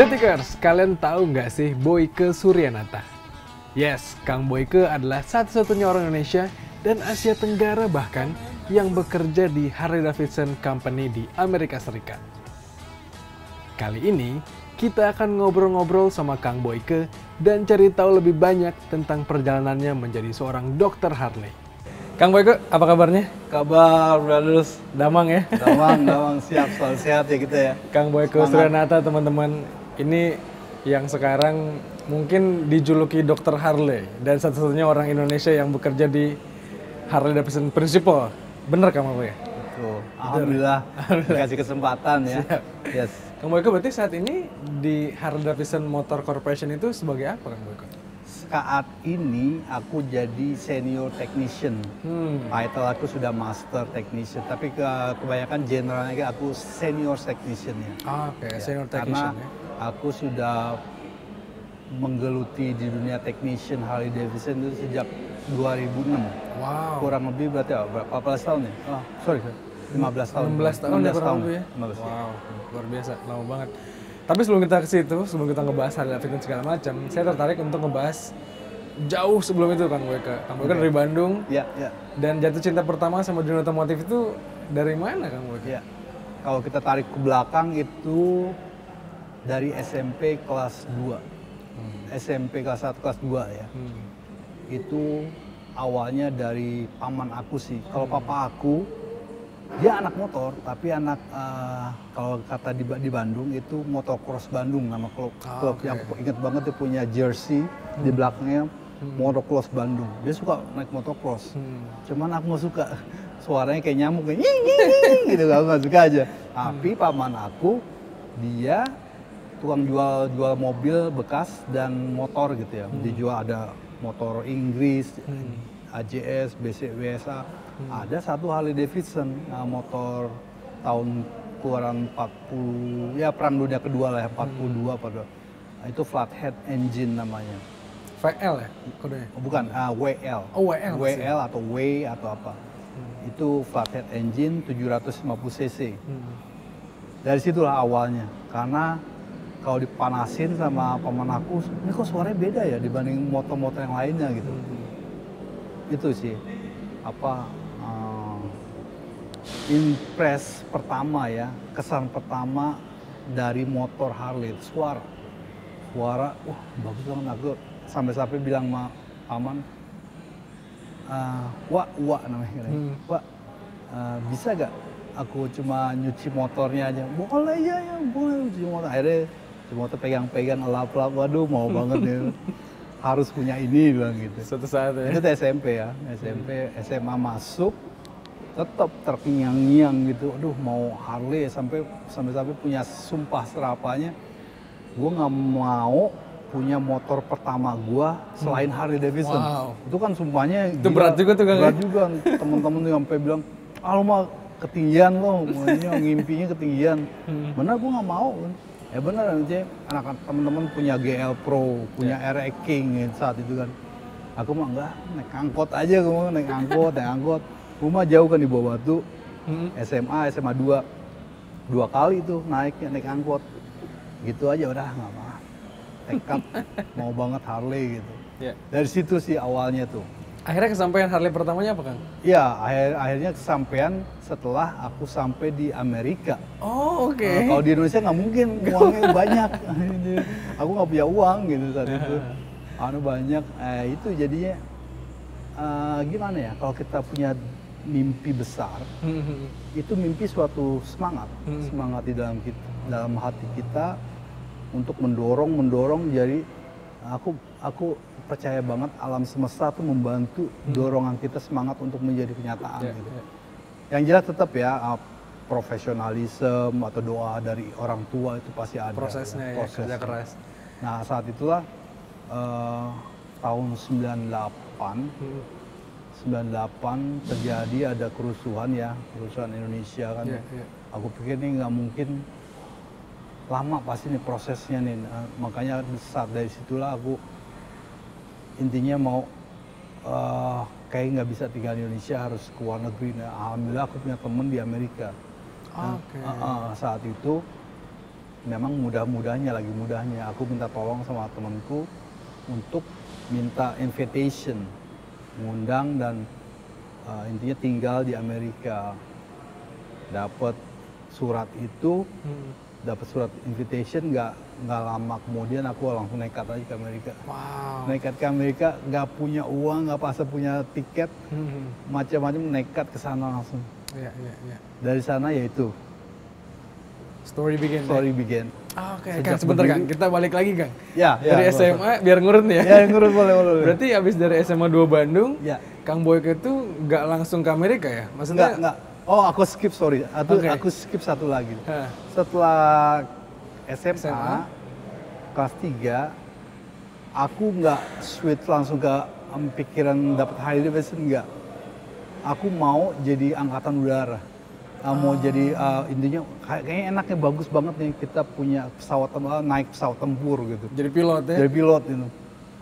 Detikers, kalian tahu nggak sih Boyke Suryanata? Yes, Kang Boyke adalah satu-satunya orang Indonesia dan Asia Tenggara bahkan yang bekerja di Harley Davidson Company di Amerika Serikat. Kali ini, kita akan ngobrol-ngobrol sama Kang Boyke dan cari tahu lebih banyak tentang perjalanannya menjadi seorang dokter Harley. Kang Boyke, apa kabarnya? Kabar, brothers. Damang ya? Damang, siap, selalu sehat ya kita ya. Kang Boyke Suryanata, teman-teman. Ini yang sekarang mungkin dijuluki dokter Harley dan satu-satunya orang Indonesia yang bekerja di Harley Davidson Principal. Bener Kang Boyke? Betul. Alhamdulillah, dikasih kesempatan ya. Siap. Yes. Kang Boyke berarti saat ini di Harley Davidson Motor Corporation itu sebagai apa Kang Boyke? Saat ini aku jadi senior technician. Title aku sudah master technician, tapi kebanyakan generalnya aku senior technician ya. Oke, senior technician Karena ya. aku sudah menggeluti di dunia technician Harley Davidson itu sejak 2006. Wow. Kurang lebih berarti berapa belas tahun ya? Oh, sorry. 15 tahun. 16 tahun ya kurang lebih ya? 15 tahun. Wow, luar biasa, lama banget. Tapi sebelum kita ke situ, sebelum kita ngebahas Harley Davidson segala macam, saya tertarik untuk ngebahas jauh sebelum itu Kang Boyke. Kang Boyke dari Bandung. Iya, iya. Dan jatuh cinta pertama sama dunia otomotif itu dari mana Kang Boyke? Iya. Kalau kita tarik ke belakang itu dari SMP kelas 2. SMP kelas 1, kelas 2 ya. Itu awalnya dari paman aku sih. Kalau papa aku, dia anak motor, tapi anak kalau kata di Bandung itu motocross Bandung nama klub. Yang aku ingat banget dia punya jersey di belakangnya motocross Bandung. Dia suka naik motocross. Cuman aku nggak suka. Suaranya kayak nyamuk kayak gitu, aku nggak suka aja. Tapi paman aku dia tukang jual mobil bekas dan motor gitu ya. Dijual ada motor Inggris, AJS, BSA. Ada satu Harley Davidson motor tahun keluaran 40, ya perang dunia kedua lah ya, 42 pada. Itu flathead engine namanya. VL ya kodenya? Oh, bukan, WL. Oh, WL. WL atau W atau apa. Itu flathead engine 750 cc. Dari situlah awalnya. Karena kalau dipanasin sama paman aku, ini kok suaranya beda ya dibanding motor-motor yang lainnya gitu. Itu sih apa impress pertama ya, kesan pertama dari motor Harley, suara, wah bagus banget. Aku sampai bilang sama paman, Wak namanya, Wak bisa gak aku cuma nyuci motornya aja? Boleh ya, boleh nyuci motor. Akhirnya nyuci motor pegang-pegang elap-elap, waduh mau banget nih. Harus punya ini bilang gitu. Suatu saat ya. Itu SMP ya, SMP, SMA masuk, tetap terkengang-ngiang gitu. Aduh mau Harley sampai punya sumpah serapanya. Gue nggak mau punya motor pertama gue selain Harley Davidson. Wow. Itu kan sumpahnya itu berat juga tuh Kang. Berat juga. Temen-temen tuh sampai bilang, lo mah ketinggian lo, ngimpinya ketinggian. Bener gue nggak mau kan. Ya bener nanti anak teman-teman punya GL Pro, punya RX King saat itu kan. Aku mah enggak, naik angkot aja, gue mau naik angkot. Rumah jauh kan di Bawah Batu, SMA 2 kali tuh naik angkot. Gitu aja udah nggak mau. Tekad mau banget Harley gitu. Yeah. Dari situ sih awalnya tuh. Akhirnya kesampaian Harley pertamanya apa Kang? Iya, akhirnya kesampaian setelah aku sampai di Amerika. Oh oke. Kalau di Indonesia nggak mungkin, uangnya banyak. Aku nggak punya uang gitu saat itu. Banyak, itu jadinya gimana ya? Kalau kita punya mimpi besar, itu mimpi suatu semangat di dalam hati kita untuk mendorong. Jadi aku percaya banget alam semesta tuh membantu dorongan kita semangat untuk menjadi kenyataan gitu. Yang jelas tetap ya profesionalisme atau doa dari orang tua itu pasti ada. Prosesnya ya, kerja keras. Nah saat itulah tahun 98 terjadi ada kerusuhan Indonesia kan. Aku pikir ini nggak mungkin lama pasti nih prosesnya nih. Makanya saat dari situlah aku intinya mau kayak nggak bisa tinggal di Indonesia, harus ke luar negeri. Nah, alhamdulillah aku punya temen di Amerika. Saat itu memang lagi mudahnya aku minta tolong sama temanku untuk minta invitation, ngundang dan intinya tinggal di Amerika. Dapat surat itu, dapat surat invitation, nggak lama kemudian aku langsung nekat aja ke Amerika. Wow. Nekat ke Amerika, nggak punya uang, nggak pas punya tiket, macam-macam, nekat ke sana langsung. Iya, iya, iya. Dari sana yaitu Story begin. Oke, Kang, sebentar Kang, kita balik lagi Kang. Ya, dari SMA biar ngurut nih ya. Ya, ngurut boleh. Berarti abis dari SMA 2 Bandung, Ya. Kang Boyke itu nggak langsung ke Amerika ya? Maksudnya? Enggak. Oh, aku skip, sorry. Aku skip satu lagi. Setelah SMA, kelas 3, aku nggak switch langsung ke pikiran dapat high division, enggak. Aku mau jadi angkatan udara. Mau jadi intinya kayaknya enaknya bagus banget nih kita punya pesawat naik pesawat tempur gitu. Jadi pilot ya? Jadi pilot itu.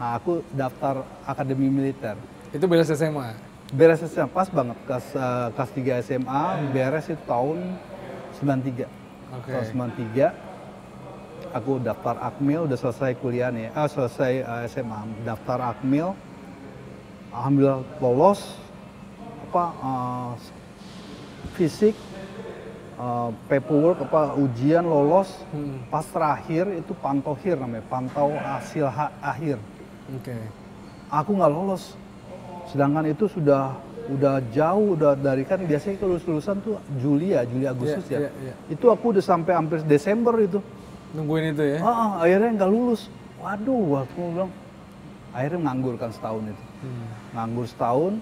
Nah, aku daftar akademi militer. Itu beres SMA? Beres SMA, pas banget kelas 3 SMA, beres itu tahun 93. Tahun 93, aku daftar Akmil, udah selesai kuliah nih, selesai SMA, daftar Akmil, alhamdulillah lolos, fisik, paperwork, ujian lolos, pas terakhir itu pantauhir namanya, pantau hasil akhir. Aku nggak lolos. Sedangkan itu udah jauh, udah dari kan biasanya kalau lulusan tuh Juli Agustus ya. Itu aku udah sampai hampir Desember itu. Nungguin itu ya? Akhirnya nggak lulus. Waduh, aku bilang. Akhirnya nganggur kan setahun itu. Nganggur setahun.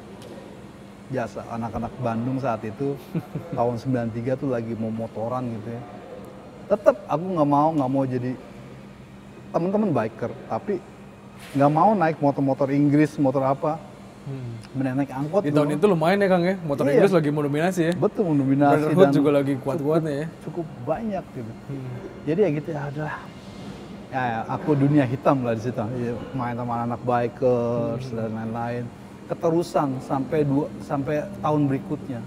Biasa anak-anak Bandung saat itu tahun 93 tuh lagi mau motoran gitu ya. Tetap aku nggak mau jadi teman-teman biker, tapi nggak mau naik motor-motor Inggris, motor apa. Naik angkot. Di tahun itu lumayan ya Kang ya, motor Inggris lagi mendominasi ya. Betul, mendominasi dan juga lagi kuat-kuatnya ya. Cukup banyak gitu. Jadi ya gitu ya adalah. Ya, aku dunia hitam lah di situ. Ya, main sama anak bikers dan lain-lain. Keterusan sampai tahun berikutnya.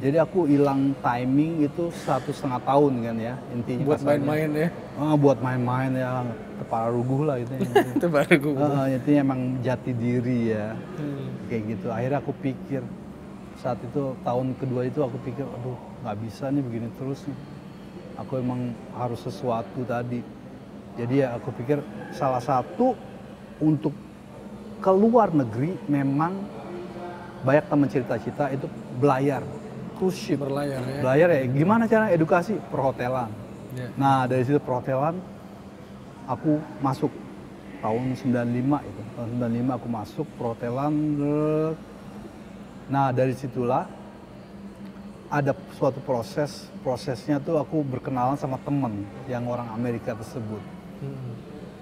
Jadi aku hilang timing itu 1,5 tahun kan ya intinya. Buat main-main ya? Buat main-main ya, kepala ruguh lah itu. Kepala ruguh. Intinya emang jati diri ya, kayak gitu. Akhirnya aku pikir saat itu tahun kedua itu aku pikir, aduh nggak bisa nih begini terus nih. Aku emang harus sesuatu tadi. Jadi ya aku pikir salah satu untuk keluar negeri memang banyak teman cita-cita itu belayar. Cruise ship. Berlayar ya. Belayar ya. Gimana cara edukasi? Perhotelan. Nah, dari situ perhotelan aku masuk tahun 95 itu. Tahun 95 aku masuk perhotelan. Nah, dari situlah ada suatu prosesnya tuh aku berkenalan sama temen yang orang Amerika tersebut.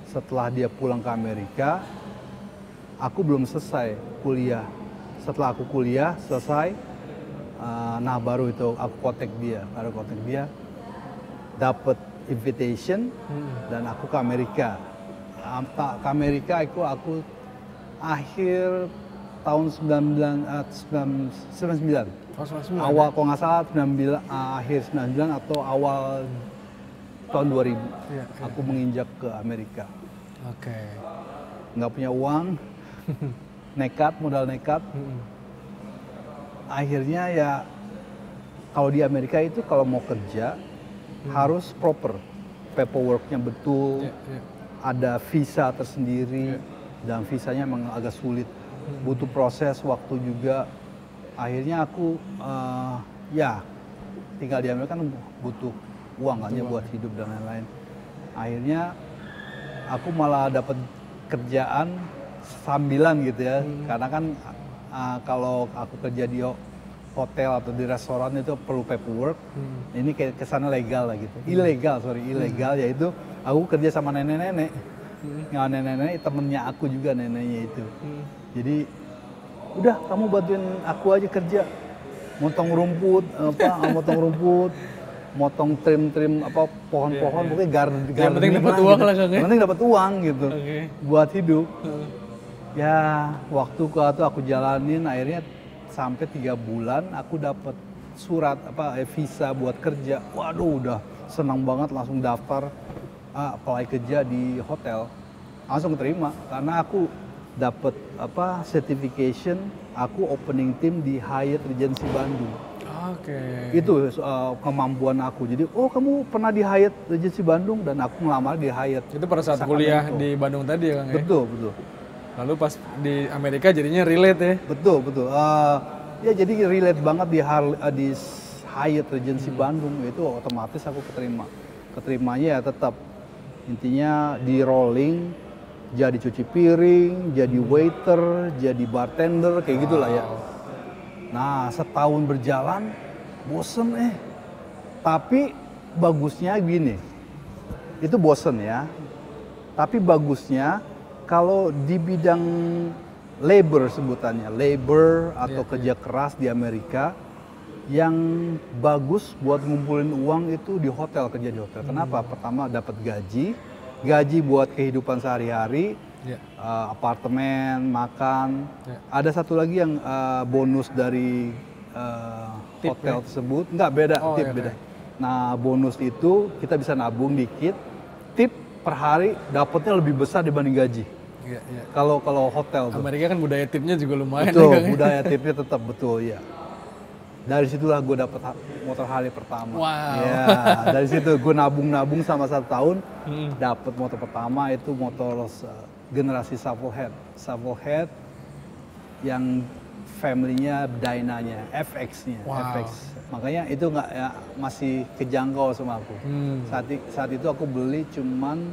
Setelah dia pulang ke Amerika, aku belum selesai kuliah. Setelah aku kuliah selesai, nah baru itu aku kontak dia, dapat invitation dan aku ke Amerika. Ke Amerika aku akhir tahun 99. Awal kalau nggak salah akhir 99 atau awal tahun 2000. Aku menginjak ke Amerika. Nggak punya uang, modal nekat. Akhirnya ya kalau di Amerika itu kalau mau kerja harus proper, paperworknya betul, ada visa tersendiri dan visanya memang agak sulit, butuh proses waktu juga. Akhirnya aku ya tinggal di Amerika kan butuh uang kan ya buat hidup dan lain-lain. Akhirnya aku malah dapat kerjaan sambilan gitu ya, karena kan kalau aku kerja di hotel atau di restoran itu perlu paperwork. Ini kayak kesana legal lah gitu. Ilegal yaitu aku kerja sama nenek-nenek. Nenek-nenek temennya aku juga neneknya itu. Jadi udah kamu bantuin aku aja kerja. Motong rumput, motong trim pohon-pohon, pokoknya gardening. Yang penting dapat uang lah Kang ya. Yang penting dapat uang gitu. Buat hidup. Ya, waktu aku jalanin akhirnya sampai 3 bulan aku dapat surat visa buat kerja. Waduh, udah senang banget langsung daftar apply kerja di hotel, langsung terima karena aku dapat certification, aku opening team di Hyatt Regency Bandung. Oke. Itu kemampuan aku. Jadi, oh kamu pernah di Hyatt Regency Bandung dan aku ngelamar di Hyatt. Itu pada saat kuliah di Bandung tadi ya Kang ya? Betul, betul. Lalu pas di Amerika jadinya relate ya? Betul, betul. Ya jadi relate banget di Hyatt Regency Bandung, itu otomatis aku keterima. Keterimanya ya tetap intinya di rolling, jadi cuci piring, jadi waiter, jadi bartender, kayak gitulah ya. Nah, setahun berjalan, bosen Tapi bagusnya gini, itu bosen ya. Tapi bagusnya kalau di bidang labor sebutannya, labor atau kerja keras di Amerika, yang bagus buat ngumpulin uang itu di hotel, kerja di hotel. Kenapa? Pertama dapat gaji buat kehidupan sehari-hari, apartemen, makan. Ada satu lagi yang bonus dari hotel tersebut, nggak beda, tip beda. Nah bonus itu kita bisa nabung dikit, tip per hari dapatnya lebih besar dibanding gaji. Kalau hotel tuh. Amerika kan budaya tipnya juga lumayan. Betul, budaya tipnya tetap betul ya. Dari situlah gue dapet motor Harley pertama. Wow. Ya, dari situ gue nabung sama 1 tahun, dapet motor pertama itu motor generasi Shufflehead yang family-nya Dyna-nya, FX-nya, FX. Makanya itu nggak ya, masih kejangkau sama aku. Saat itu aku beli cuman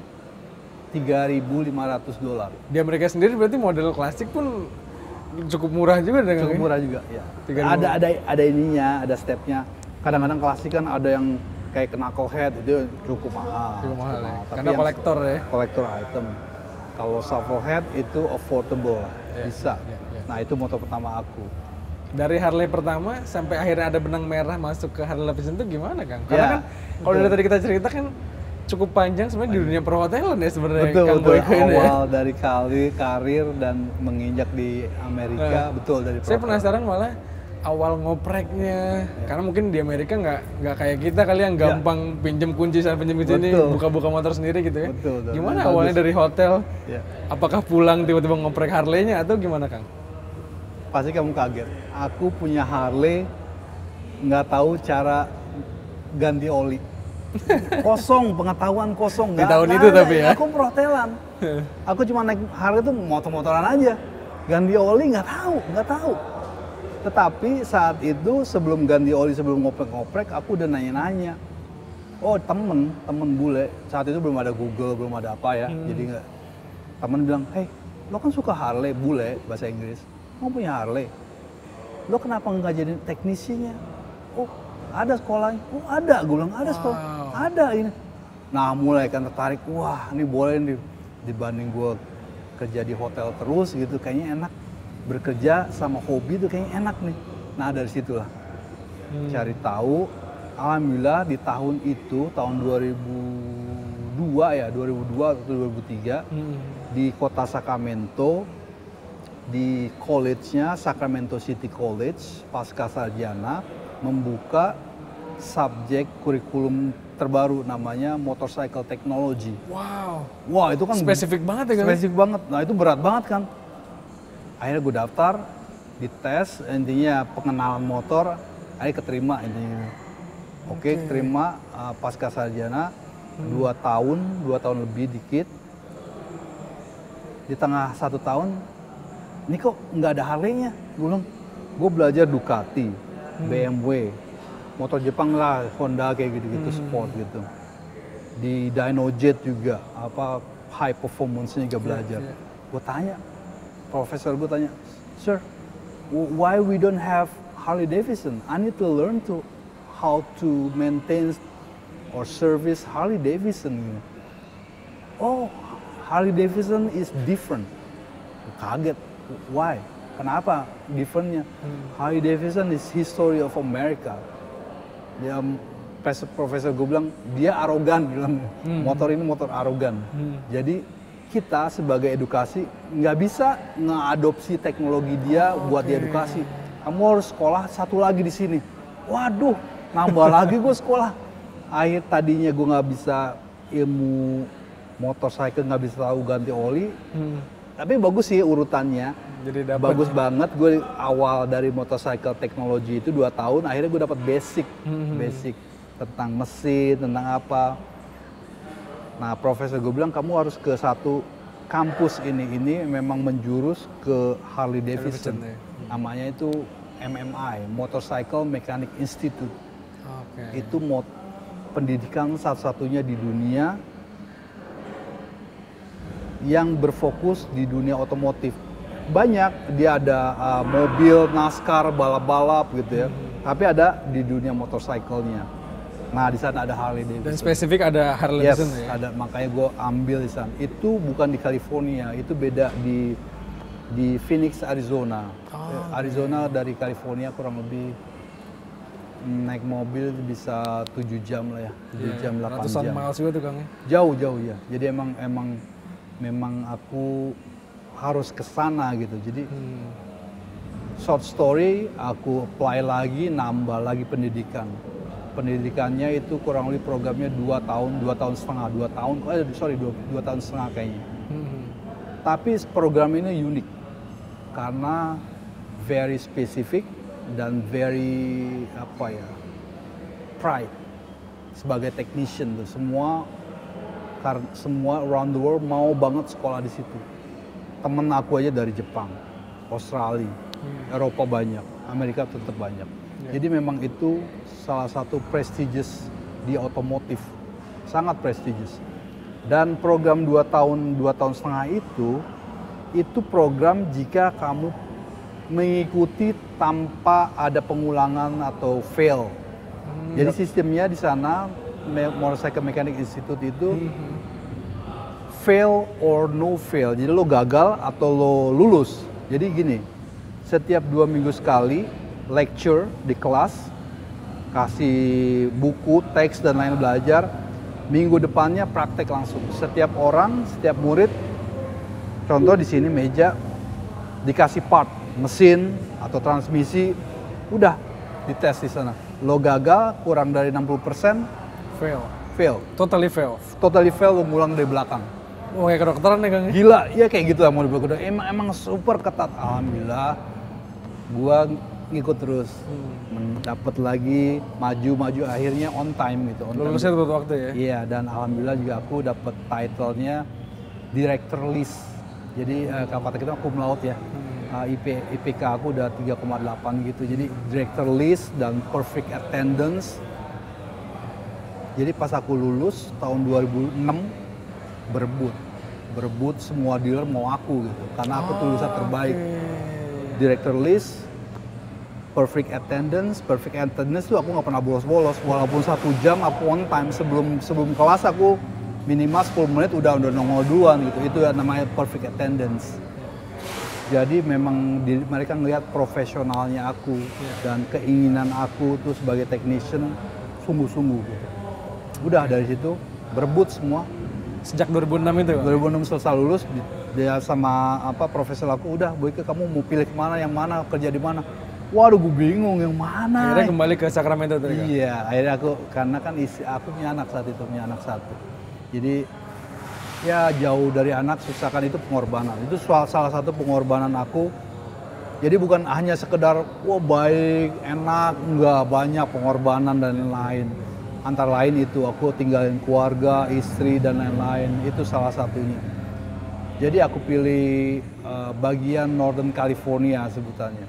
$3.500. Di Amerika sendiri berarti model klasik pun cukup murah juga dengan cukup murah juga ya. 3.000. Ada ininya, ada stepnya. Kadang-kadang klasik kan ada yang kayak knucklehead itu cukup mahal. Cukup mahal ya. Karena kolektor ya. Kolektor item. Kalau Shufflehead itu affordable, bisa. Nah itu motor pertama aku. Dari Harley pertama sampai akhirnya ada benang merah masuk ke Harley Davidson itu gimana Kang? Karena kan kalau dari tadi kita cerita kan cukup panjang sebenarnya di dunia perhotelan ya sebenarnya Kang Boyke ini ya. Awal dari karir dan menginjak di Amerika, betul dari saya penasaran malah awal ngopreknya, karena mungkin di Amerika nggak kayak kita kali yang gampang pinjem kunci sana pinjem kunci ini, buka-buka motor sendiri gitu ya. Gimana awalnya dari hotel? Apakah pulang tiba-tiba ngoprek Harley-nya atau gimana Kang? Pasti kamu kaget. Aku punya Harley, nggak tahu cara ganti oli. Kosong, pengetahuan kosong. Di tahun itu tapi ya? Aku perhotelan. Aku cuma naik Harley itu motor-motoran aja. Ganti oli nggak tahu. Tetapi saat itu sebelum ganti oli, sebelum ngoprek-ngoprek, aku udah nanya-nanya. Oh temen bule, saat itu belum ada Google, belum ada apa ya. Jadi nggak. Temen bilang, hey lo kan suka Harley, bule bahasa Inggris. Kamu punya Harley. Lo kenapa nggak jadi teknisinya? Oh ada sekolahnya. Oh ada, gue bilang ada sekolah. Ada ini. Nah mulai kan tertarik, wah ini boleh nih. Dibanding gue kerja di hotel terus gitu, kayaknya enak. Bekerja sama hobi tuh kayaknya enak nih. Nah dari situlah cari tahu. Alhamdulillah di tahun itu, tahun 2002 atau 2003, di kota Sacramento, di college-nya Sacramento City College, pasca sarjana, membuka subjek kurikulum terbaru namanya Motorcycle Technology. Wow. Wah itu kan spesifik banget ya kan? Spesifik banget. Nah itu berat banget kan. Akhirnya gue daftar, dites, intinya pengenalan motor, akhirnya keterima intinya. Oke, keterima pasca sarjana 2 tahun lebih dikit. Di tengah 1 tahun, ini kok nggak ada Harley-nya? Gue belajar Ducati, BMW, motor Jepang lah, Honda kayak gitu-gitu, sport gitu. Di Dynojet juga, high performance-nya juga belajar. Gue tanya, profesor gue tanya, sir, why we don't have Harley Davidson? I need to learn how to maintain or service Harley Davidson. Oh, Harley Davidson is different. Kaget, why? Kenapa differentnya? Harley Davidson is history of America. Dia profesor gue bilang dia arogan, bilang motor ini motor arogan. Jadi kita sebagai edukasi nggak bisa ngeadopsi teknologi dia buat diedukasi. Kamu harus sekolah 1 lagi di sini. Waduh, nambah lagi gue sekolah. akhir tadinya gue nggak bisa ilmu motorcycle, nggak bisa tahu ganti oli. Tapi bagus sih urutannya. Jadi dapat Bagus banget. Gue awal dari motorcycle teknologi itu 2 tahun, akhirnya gue dapat basic tentang mesin, tentang apa. Nah, profesor gue bilang kamu harus ke satu kampus ini memang menjurus ke Harley Davidson. Ya. Namanya itu MMI, Motorcycle Mechanic Institute. Oke. Itu pendidikan satu-satunya di dunia yang berfokus di dunia otomotif. Banyak, dia ada mobil, NASCAR, balap-balap gitu ya. Tapi ada di dunia motorcycle-nya. Nah, di sana ada Harley Davidson. Dan spesifik ada Harley Yes, Davidson ya? ada, makanya gue ambil di sana. Itu bukan di California, itu beda di Phoenix, Arizona. Arizona dari California kurang lebih naik mobil bisa 7 jam lah ya, 7 jam, 8 ratusan jam. miles juga tuh Kang ya? Jauh ya. Jadi memang aku harus ke sana gitu. Jadi short story, aku apply lagi, nambah lagi pendidikan. Pendidikannya itu kurang lebih programnya 2 tahun setengah, 2 tahun setengah kayaknya. Tapi program ini unik karena very specific dan very pride sebagai technician tuh. Semua around the world mau banget sekolah di situ. Temen aku aja dari Jepang, Australia, Eropa banyak, Amerika tetap banyak. Jadi memang itu salah satu prestigious di otomotif, sangat prestigious. Dan program 2 tahun setengah itu program jika kamu mengikuti tanpa ada pengulangan atau fail. Jadi sistemnya di sana Motorcycle Mechanic Institute itu fail or no fail. Jadi lo gagal atau lo lulus. Jadi gini, setiap 2 minggu sekali lecture di kelas, kasih buku, teks dan lain belajar. Minggu depannya praktek langsung. Setiap orang, setiap murid, contoh di sini meja dikasih part, mesin atau transmisi, udah dites di sana. Lo gagal kurang dari 60%, fail. Totally fail. Totally fail, lo ngulang dari belakang. Oh, kayak kedokteran ya Kang ya? Gila, ya kayak gitu lah mau dibilang. Emang super ketat. Alhamdulillah, gua ngikut terus, dapat lagi, maju, akhirnya on time gitu. Lulusnya tepat waktu ya? Iya, dan alhamdulillah juga aku dapat title-nya director list. Jadi kalau kata kita cum laude ya, IPK aku udah 3,8 gitu. Jadi director list dan perfect attendance. Jadi pas aku lulus tahun 2006 berebut semua dealer mau aku gitu, karena aku tuh lulusan terbaik. Director list, perfect attendance tuh aku nggak pernah bolos-bolos, walaupun 1 jam aku on time. Sebelum kelas aku minimal 10 menit udah nongol duluan gitu. Itu namanya perfect attendance. Jadi memang mereka ngelihat profesionalnya aku dan keinginan aku tuh sebagai technician sungguh-sungguh gitu. Udah dari situ berebut semua. Sejak 2006 itu? 2006 selesai lulus, dia sama profesor aku, udah Boyke kamu mau pilih kemana, yang mana, kerja di mana? Waduh, gue bingung yang mana. Akhirnya kembali ke Sacramento tadi kan? Iya, akhirnya karena kan aku punya anak saat itu, punya anak 1. Jadi ya jauh dari anak, susah kan, itu pengorbanan. Itu salah satu pengorbanan aku. Jadi bukan hanya sekedar wah baik, enak, enggak, banyak pengorbanan dan lain-lain. Antara lain itu aku tinggalin keluarga, istri dan lain-lain, itu salah satunya. Jadi aku pilih bagian Northern California sebutannya,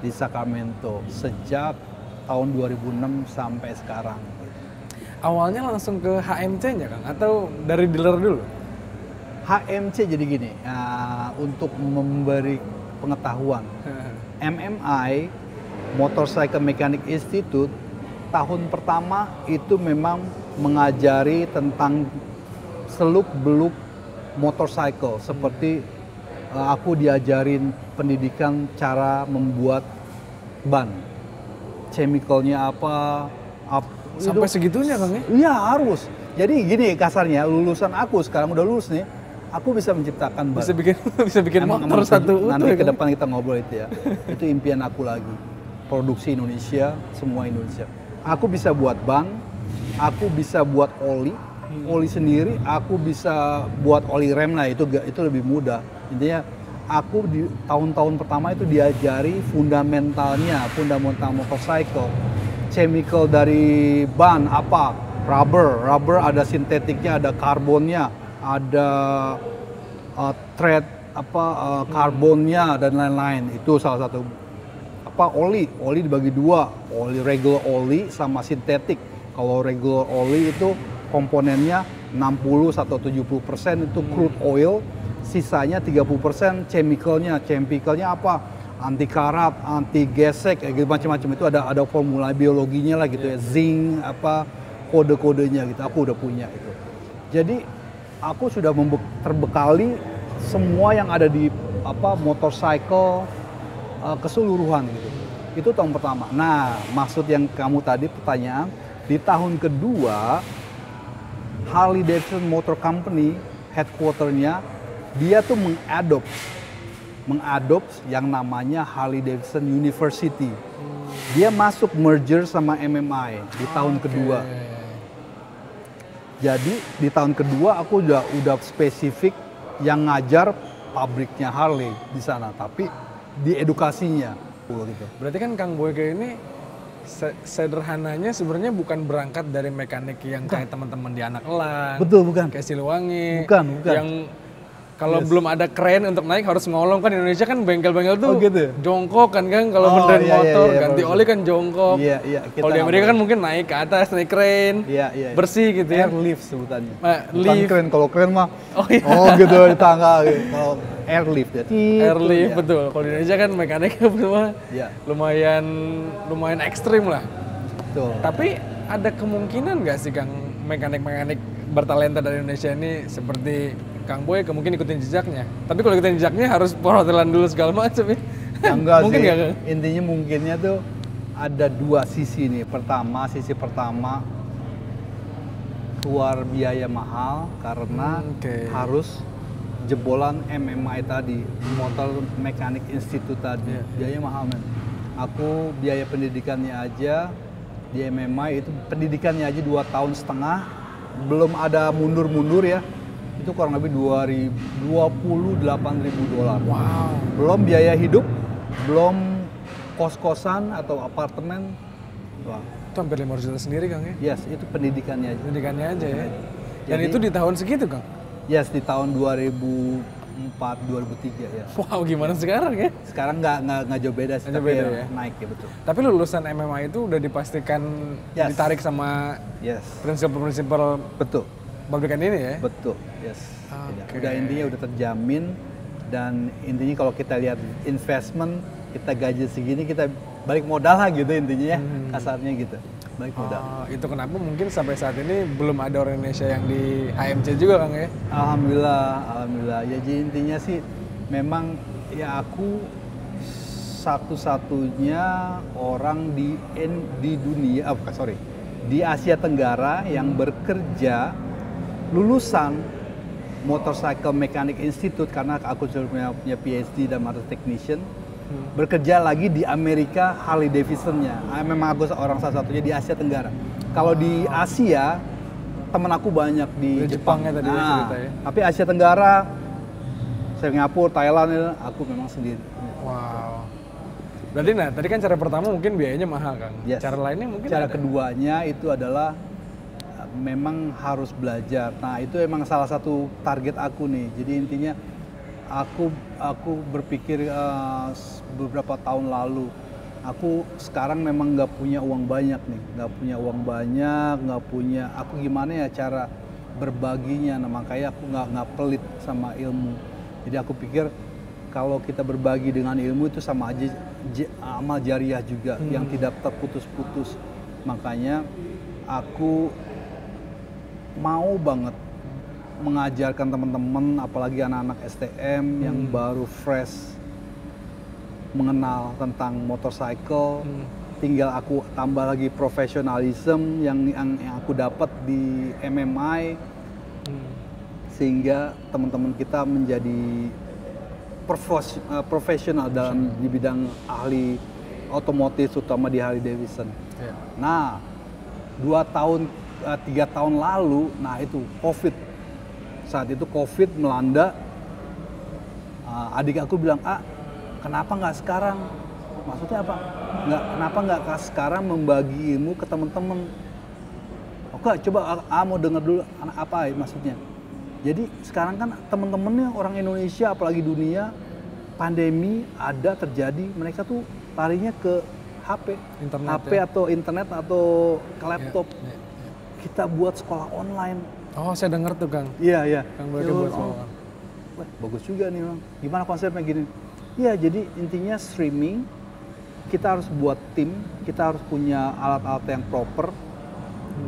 di Sacramento sejak tahun 2006 sampai sekarang. Awalnya langsung ke HMC-nya Kang? Atau dari dealer dulu? HMC jadi gini, untuk memberi pengetahuan, MMI, Motorcycle Mechanic Institute, tahun pertama itu memang mengajari tentang seluk-beluk motorcycle. Seperti aku diajarin pendidikan cara membuat ban, chemicalnya apa sampai segitunya Kang ya? Iya harus. Jadi gini kasarnya, lulusan aku sekarang udah lulus nih, aku bisa menciptakan ban. Bisa bikin motor satu. Nanti ke depan kita ngobrol itu ya. Itu impian aku lagi. Produksi Indonesia, semua Indonesia. Aku bisa buat ban, aku bisa buat oli sendiri, aku bisa buat oli rem lah, itu lebih mudah. Intinya aku di tahun-tahun pertama itu diajari fundamental motorcycle, chemical dari ban apa, rubber ada sintetiknya, ada karbonnya, ada thread karbonnya dan lain-lain. Itu salah satu. Oli dibagi dua, oli regular oli sama sintetik. Kalau regular oli itu komponennya 60 atau 70% itu crude oil, sisanya 30% chemicalnya apa, anti karat, anti gesek, gitu macam-macam. Itu ada formula biologinya lah gitu ya, zinc kode-kodenya gitu, aku udah punya itu. Jadi aku sudah terbekali semua yang ada di motorcycle keseluruhan gitu. Itu tahun pertama. Nah, maksud yang kamu tadi pertanyaan, di tahun kedua Harley Davidson Motor Company headquarternya dia tuh mengadop yang namanya Harley Davidson University. Dia masuk merger sama MMI di tahun kedua. Jadi di tahun kedua aku udah spesifik yang ngajar pabriknya Harley di sana, tapi di edukasinya gitu. Berarti kan Kang Boyke ini sederhananya sebenarnya bukan berangkat dari mekanik yang kayak teman-teman di Anak Elang. Betul, bukan. Kayak Siliwangi. Bukan. Yang kalau belum ada kren untuk naik harus ngolong, kan Indonesia kan bengkel-bengkel tuh gitu. Jongkok kan kalau benerin motor, ganti oli kan jongkok. Kalau di Amerika kan mungkin naik ke atas, naik kren, bersih gitu ya. Airlift sebutannya. Lift. Kren, kalau kren mah gitu di tangga gitu. Kalau airlift ya. Airlift betul. Kalau di Indonesia kan mekaniknya semua lumayan ekstrim lah. Betul. Tapi ada kemungkinan nggak sih Kang mekanik-mekanik bertalenta dari Indonesia ini seperti Kang Boy mungkin ikutin jejaknya? Tapi kalau ikutin jejaknya harus perhotelan dulu segala macam ya? Enggak mungkin sih. Gak? Intinya mungkinnya tuh ada dua sisi nih. Sisi pertama keluar biaya mahal karena harus jebolan MMI tadi, Motor Mechanic Institute tadi. Biaya mahal men. Aku biaya pendidikannya aja di MMI itu pendidikannya aja 2,5 tahun, belum ada mundur-mundur ya. Itu kurang lebih $28.000. Wow. Belum biaya hidup, belum kos-kosan atau apartemen. Wah. Itu hampir 500 juta sendiri Kang ya? Yes, itu pendidikannya aja. Pendidikannya aja ya? Dan Jadi, itu di tahun segitu Kang? Yes, di tahun 2004-2003 ya. Wow, gimana sekarang ya? Sekarang nggak jauh beda sih, tapi ya? naik ya betul. Tapi lulusan MMA itu udah dipastikan ditarik sama prinsip-prinsip betul. Pabrikan ini ya? Betul, yes. Udah intinya udah terjamin, dan intinya kalau kita lihat investment, kita gaji segini, kita balik modal lah gitu intinya ya, kasarnya gitu. Balik modal. Itu kenapa mungkin sampai saat ini belum ada orang Indonesia yang di HMC juga Kang ya? Alhamdulillah. Ya jadi intinya sih memang ya aku satu-satunya orang di dunia, di Asia Tenggara yang bekerja lulusan Motorcycle Mechanic Institute, karena aku sudah punya PhD dan motor technician, bekerja lagi di Amerika Harley Davidson-nya. Memang aku orang salah satunya di Asia Tenggara. Kalau di Asia, temen aku banyak di Jepang. Tadi cerita ya. Tapi Asia Tenggara, Singapura, Thailand, aku memang sendiri. Wow. Berarti tadi kan cara pertama mungkin biayanya mahal Kang. Yes. Cara lainnya mungkin Cara keduanya itu adalah memang harus belajar. Nah, itu emang salah satu target aku nih. Jadi intinya aku berpikir beberapa tahun lalu, aku sekarang memang nggak punya uang banyak nih, aku gimana ya cara berbaginya. Nah, makanya aku nggak pelit sama ilmu. Jadi aku pikir kalau kita berbagi dengan ilmu itu sama aja amal jariah juga yang tidak terputus-putus. Makanya aku mau banget mengajarkan teman-teman, apalagi anak-anak STM yang baru fresh mengenal tentang motorcycle. Tinggal aku tambah lagi profesionalism yang aku dapat di MMI, sehingga teman-teman kita menjadi profesional dalam di bidang ahli otomotif, terutama di Harley Davidson. Nah, 2 tahun 3 tahun lalu, nah itu COVID. Saat itu COVID melanda, adik aku bilang, kenapa nggak sekarang? Maksudnya apa? Kenapa nggak sekarang membagi ilmu ke teman-teman? Oke, coba mau dengar dulu apa maksudnya. Jadi sekarang kan teman-temannya orang Indonesia, apalagi dunia, pandemi ada terjadi, mereka tuh larinya ke HP, atau internet atau ke laptop. Kita buat sekolah online. Oh, saya dengar tuh Kang. Iya. Kang Boyke buat sekolah. Wah, bagus juga nih Bang. Gimana konsepnya gini? Iya, jadi intinya streaming, kita harus buat tim, kita harus punya alat-alat yang proper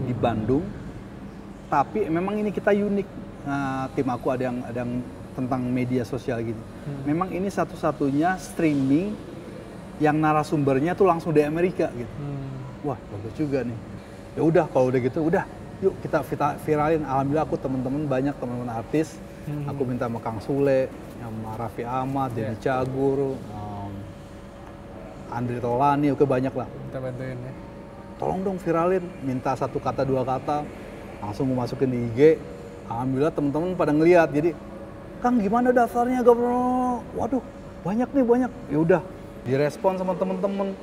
di Bandung. Tapi memang ini kita unik. Nah, tim aku ada yang tentang media sosial gitu. Memang ini satu-satunya streaming yang narasumbernya tuh langsung dari Amerika gitu. Wah, bagus juga nih. Ya udah, kalau udah gitu, udah yuk kita viralin. Alhamdulillah aku teman-teman banyak teman-teman artis. Aku minta sama Kang Sule, sama Raffi Ahmad, Deddy Cagur, Andre Taulany, oke banyak lah. Kita bantuin ya. Tolong dong viralin, minta 1 kata 2 kata, langsung gue masukin di IG. Alhamdulillah teman-teman pada ngeliat. Jadi, Kang gimana daftarnya? Waduh, banyak nih, banyak. Ya udah, direspon sama teman-teman.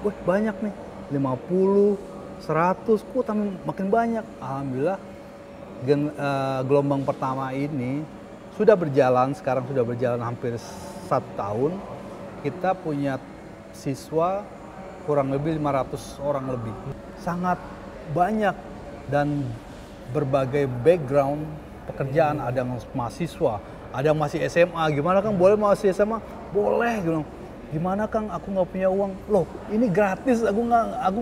Wah, banyak nih. 50, 100, kok makin banyak. Alhamdulillah gelombang pertama ini sudah berjalan, sekarang sudah berjalan hampir 1 tahun. Kita punya siswa kurang lebih 500 orang lebih. Sangat banyak dan berbagai background pekerjaan. Ada yang mahasiswa, ada yang masih SMA. Gimana Kang, boleh masih SMA? Boleh gitu. Gimana Kang, aku nggak punya uang. Loh, ini gratis, aku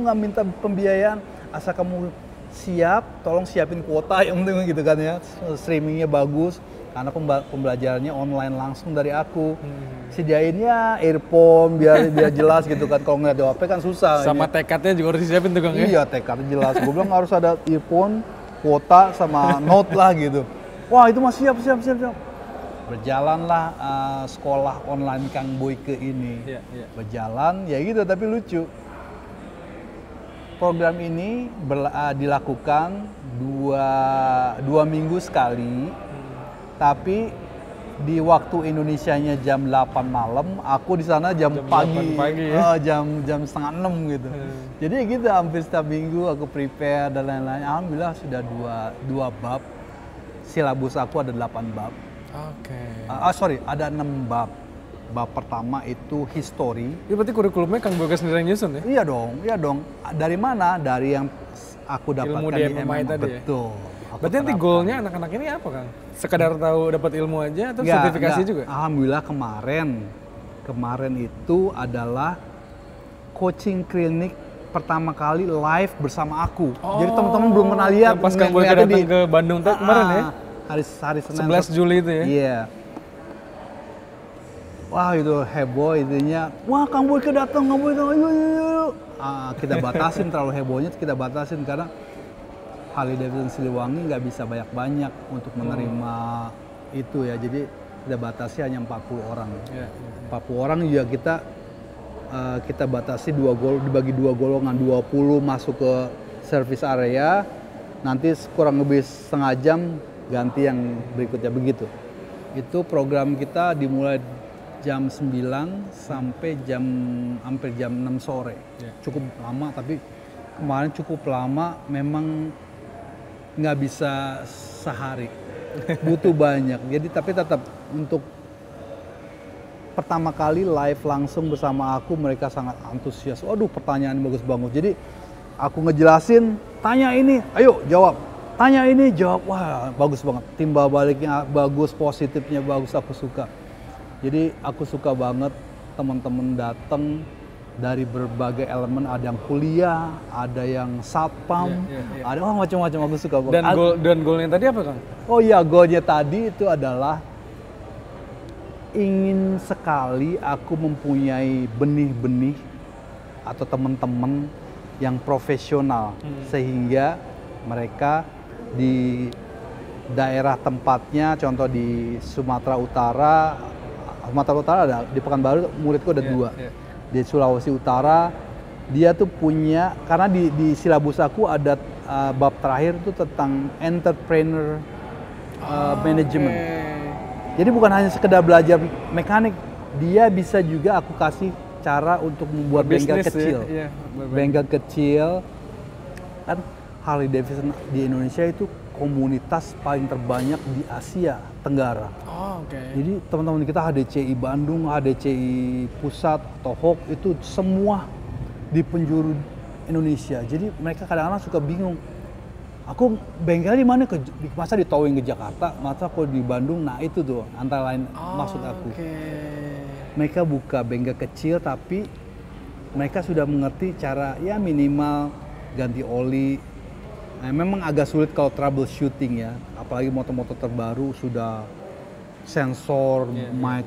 nggak minta pembiayaan, asal kamu siap, tolong siapin kuota yang penting gitu kan ya. Streamingnya bagus, karena pembelajarannya online langsung dari aku. Sediainnya earphone biar jelas gitu kan, kalau ngeliat di HP kan susah. Sama tekadnya juga harus disiapin tuh Kang ya? Iya, tekadnya jelas. Gue bilang harus ada earphone, kuota, sama note lah gitu. Wah, itu mah siap. Berjalanlah sekolah online Kang Boyke ini. Berjalan, ya gitu, tapi lucu. Program ini dilakukan dua minggu sekali, tapi di waktu Indonesianya jam 8 malam, aku di sana jam pagi ya? jam 5:30 gitu. Jadi gitu hampir setiap minggu aku prepare dan lain-lain. Alhamdulillah sudah dua bab. Silabus aku ada 8 bab. Ada 6 bab. Bab pertama itu history. Itu berarti kurikulumnya Kang Boyke sendiri yang nyusun ya? Iya dong. Dari mana? Dari yang aku dapatkan ilmu di MMA tadi. Betul. Ya? Berarti nanti goalnya anak-anak ini apa Kang? Sekedar tahu dapat ilmu aja atau sertifikasi juga? Alhamdulillah kemarin itu adalah coaching klinik pertama kali live bersama aku. Jadi teman-teman belum pernah lihat. Pas Kang Boyke datang ke Bandung kemarin ya? Hari Senin. 11 Juli itu ya? Iya. Wah, itu heboh intinya. Wah, Kang Boyke datang, yuk. Kita batasin, terlalu hebohnya kita batasin karena Harley Davidson Siliwangi nggak bisa banyak-banyak untuk menerima itu ya. Jadi kita batasi hanya 40 orang. 40 orang juga kita batasi dibagi 2 golongan, 20 masuk ke service area, nanti kurang lebih setengah jam ganti yang berikutnya begitu. Itu program kita dimulai jam 9 sampai hampir jam 6 sore. Cukup lama, tapi kemarin cukup lama, memang nggak bisa sehari, butuh banyak. Jadi tapi tetap untuk pertama kali live langsung bersama aku, mereka sangat antusias. Waduh, pertanyaan bagus banget. Jadi aku ngejelasin, tanya ini, ayo jawab. Tanya ini, jawab. Wah, bagus banget. Timbal baliknya bagus, positifnya bagus, aku suka. Jadi aku suka banget teman-teman datang dari berbagai elemen, ada yang kuliah, ada yang satpam, ada macam-macam, aku suka banget. Dan goalnya tadi apa Kang? Oh iya, goalnya tadi itu adalah ingin sekali aku mempunyai benih-benih atau teman-teman yang profesional, sehingga mereka di daerah tempatnya, contoh di Sumatera Utara ada, di Pekanbaru muridku ada 2. Di Sulawesi Utara dia tuh punya, karena di silabus aku ada bab terakhir itu tentang entrepreneur management. Jadi bukan hanya sekedar belajar mekanik, dia bisa juga aku kasih cara untuk membuat bengkel kecil. Ya, bengkel kecil, kan Harley Davidson di Indonesia itu komunitas paling terbanyak di Asia Tenggara. Jadi teman-teman kita HDCI Bandung, HDCI Pusat, atau HOK itu semua di penjuru Indonesia. Jadi mereka kadang-kadang suka bingung. Aku bengkelnya di mana? Masa di towing ke Jakarta? Masa aku di Bandung? Nah itu tuh antara lain maksud aku. Mereka buka bengkel kecil tapi mereka sudah mengerti cara ya minimal ganti oli. Nah, memang agak sulit kalau troubleshooting ya, apalagi motor-motor terbaru sudah sensor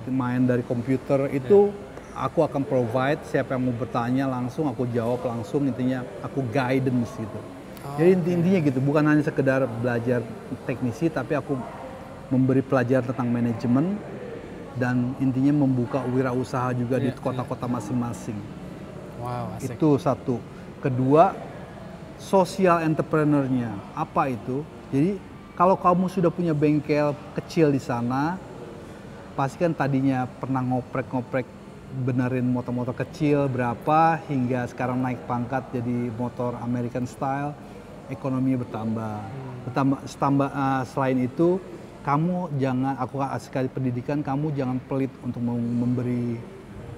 main dari komputer itu. Aku akan provide, siapa yang mau bertanya langsung aku jawab langsung, intinya aku guidance gitu. Jadi intinya gitu, bukan hanya sekedar belajar teknisi, tapi aku memberi pelajaran tentang manajemen dan intinya membuka wirausaha juga di kota-kota masing-masing. Wow, asik. Itu satu. Kedua, social entrepreneur-nya. Apa itu? Jadi kalau kamu sudah punya bengkel kecil di sana, pasti kan tadinya pernah ngoprek-ngoprek benerin motor-motor kecil berapa hingga sekarang naik pangkat jadi motor American style, ekonomi bertambah. Selain itu, kamu jangan, aku sekali pendidikan, kamu jangan pelit untuk memberi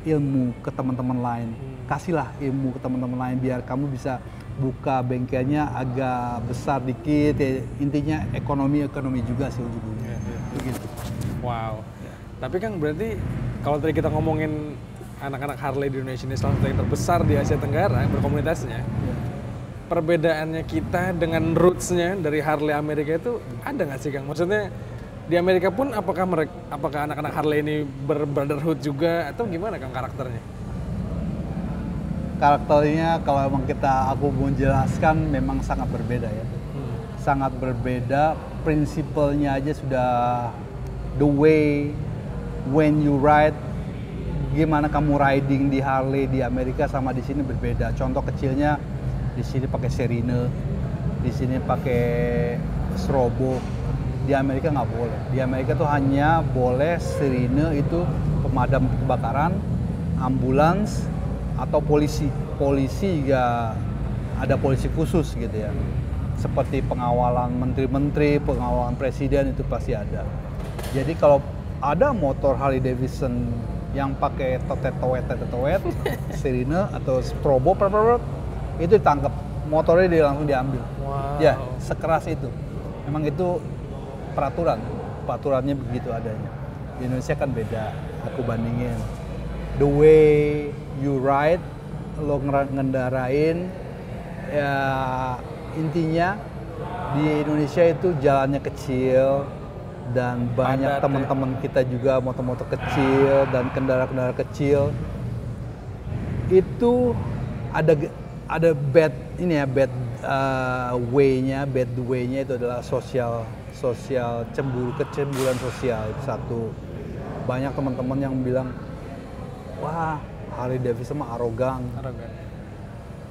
ilmu ke teman-teman lain. Kasihlah ilmu ke teman-teman lain biar kamu bisa buka bengkelnya agak besar dikit. Ya, intinya ekonomi juga sih ujung-ujungnya. Begitu. Wow. Tapi kan berarti kalau tadi kita ngomongin anak-anak Harley di Indonesia ini salah satu yang terbesar di Asia Tenggara berkomunitasnya, perbedaannya kita dengan roots-nya dari Harley Amerika itu ada nggak sih Kang? Maksudnya di Amerika pun apakah anak-anak Harley ini berbrotherhood juga atau gimana Kang karakternya? Karakternya kalau emang aku mau jelaskan memang sangat berbeda ya. Sangat berbeda, prinsipalnya aja sudah the way when you ride, gimana kamu riding di Harley di Amerika sama di sini berbeda. Contoh kecilnya di sini pakai sirine, di sini pakai strobo. Di Amerika nggak boleh. Di Amerika tuh hanya boleh sirine itu pemadam kebakaran, ambulans atau polisi. Polisi juga ada polisi khusus gitu ya. Seperti pengawalan menteri-menteri, pengawalan presiden itu pasti ada. Jadi kalau ada motor Harley Davidson yang pakai toet, sirine atau strobo, itu ditangkap, motornya langsung diambil. Wow. Ya, sekeras itu. Memang itu peraturannya begitu adanya. Di Indonesia kan beda. Aku bandingin the way you ride, lo ngendarain, ya intinya di Indonesia itu jalannya kecil dan banyak teman-teman kita juga motor-motor kecil dan kendaraan-kendaraan kecil. Itu ada bad way-nya itu adalah kecemburuan sosial itu satu. Banyak teman-teman yang bilang, wah Harley Davidson mah arogan.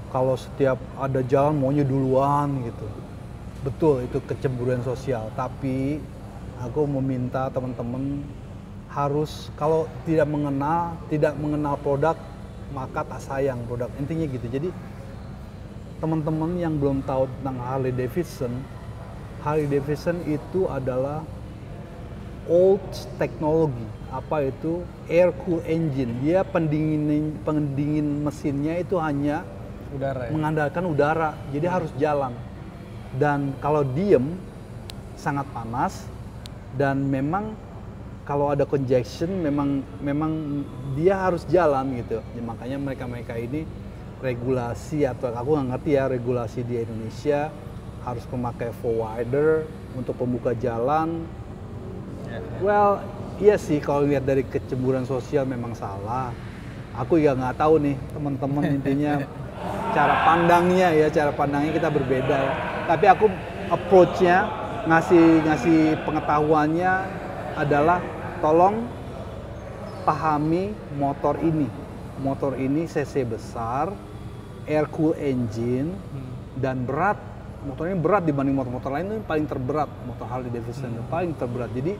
Kalau setiap ada jalan maunya duluan gitu. Betul, itu kecemburuan sosial. Tapi aku meminta teman-teman harus kalau tidak mengenal produk maka tak sayang produk. Intinya gitu. Jadi teman-teman yang belum tahu tentang Harley Davidson itu adalah old technology. Apa itu? Air cool engine. Dia pendingin mesinnya itu hanya udara, ya? Mengandalkan udara. Jadi harus jalan. Dan kalau diem sangat panas dan memang kalau ada congestion memang dia harus jalan gitu. Ya, makanya mereka ini regulasi atau aku nggak ngerti ya regulasi di Indonesia harus memakai forwarder untuk pembuka jalan. Well, iya sih kalau lihat dari kecemburuan sosial memang salah. Aku ya nggak tahu nih teman-teman intinya cara pandangnya kita berbeda ya. Tapi aku approach-nya ngasih pengetahuannya adalah tolong pahami motor ini. Motor ini cc besar, air cool engine dan berat motor ini berat dibanding motor-motor lain, itu paling terberat motor Harley Davidson, paling terberat. Jadi